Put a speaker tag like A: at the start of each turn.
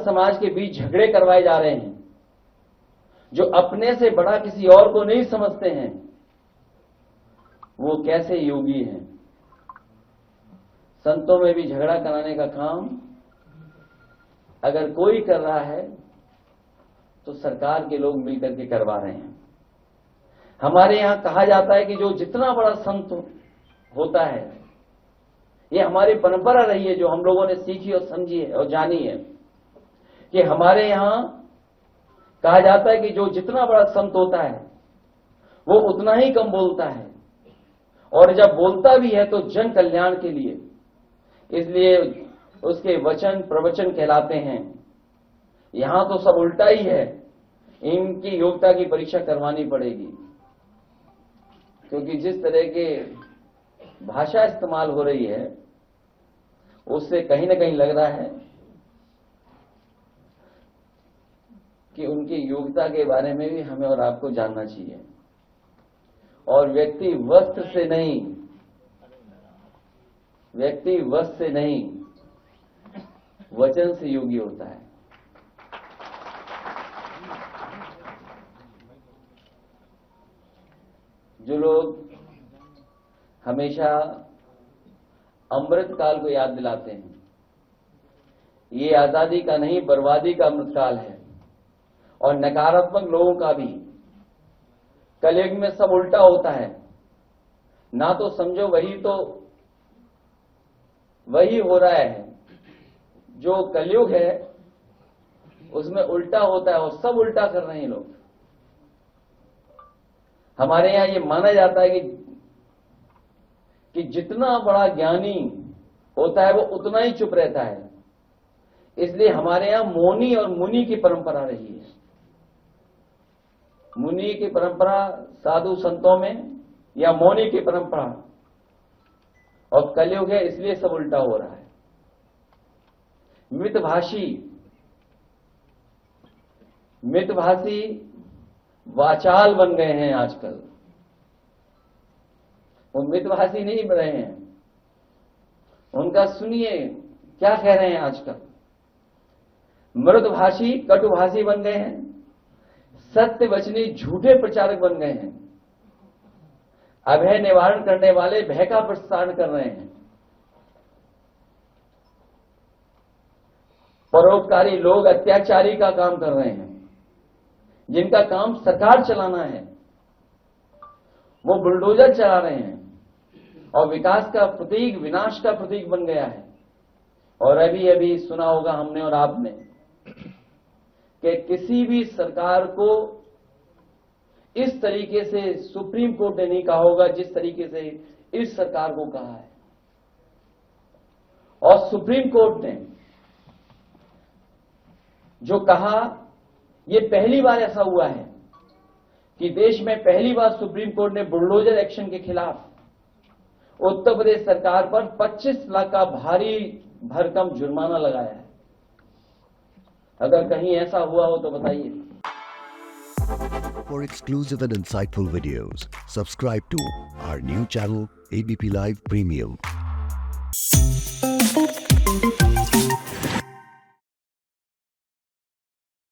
A: समाज के बीच झगड़े करवाए जा रहे हैं, जो अपने से बड़ा किसी और को नहीं समझते हैं, वो कैसे योगी हैं। संतों में भी झगड़ा कराने का काम अगर कोई कर रहा है तो सरकार के लोग मिलकर के करवा रहे हैं। हमारे यहां कहा जाता है कि जो जितना बड़ा संत होता है, ये हमारी परंपरा रही है जो हम लोगों ने सीखी और समझी है और जानी है, कि हमारे यहां कहा जाता है कि जो जितना बड़ा संत होता है वो उतना ही कम बोलता है, और जब बोलता भी है तो जन कल्याण के लिए, इसलिए उसके वचन प्रवचन कहलाते हैं। यहां तो सब उल्टा ही है, इनकी योग्यता की परीक्षा करवानी पड़ेगी, क्योंकि जिस तरह के भाषा इस्तेमाल हो रही है उससे कहीं ना कहीं लग रहा है कि उनकी योग्यता के बारे में भी हमें और आपको जानना चाहिए। और व्यक्ति वस्त्र से नहीं, व्यक्ति वस्त्र से नहीं, वचन से योगी होता है। जो लोग हमेशा अमृत काल को याद दिलाते हैं, ये आजादी का नहीं बर्बादी का अमृत काल है, और नकारात्मक लोगों का भी। कलयुग में सब उल्टा होता है, ना तो समझो वही हो रहा है, जो कलयुग है उसमें उल्टा होता है और सब उल्टा कर रहे हैं लोग। हमारे यहां ये माना जाता है कि जितना बड़ा ज्ञानी होता है वो उतना ही चुप रहता है, इसलिए हमारे यहां मौनी और मुनि की परंपरा रही है। मुनि की परंपरा साधु संतों में, या मौनी की परंपरा, और कलयुग है इसलिए सब उल्टा हो रहा है। मितभाषी वाचाल बन गए हैं आजकल। वो मितभाषी नहीं बन रहे हैं, उनका सुनिए क्या कह रहे हैं आजकल। मृदभाषी कटुभाषी बन गए हैं, सत्य वचनी झूठे प्रचारक बन गए हैं, अभय निवारण करने वाले भय का प्रसारण कर रहे हैं, परोपकारी लोग अत्याचारी का काम कर रहे हैं। जिनका काम सरकार चलाना है वो बुलडोजर चला रहे हैं, और विकास का प्रतीक विनाश का प्रतीक बन गया है। और अभी सुना होगा हमने और आपने कि किसी भी सरकार को इस तरीके से सुप्रीम कोर्ट ने नहीं कहा होगा जिस तरीके से इस सरकार को कहा है। और सुप्रीम कोर्ट ने जो कहा, ये पहली बार ऐसा हुआ है कि देश में पहली बार सुप्रीम कोर्ट ने बुलडोजर एक्शन के खिलाफ उत्तर प्रदेश सरकार पर 25 लाख का भारी भरकम जुर्माना लगाया है। अगर कहीं ऐसा हुआ हो तो बताइए।
B: For exclusive and insightful videos, subscribe to our new channel ABP Live Premium.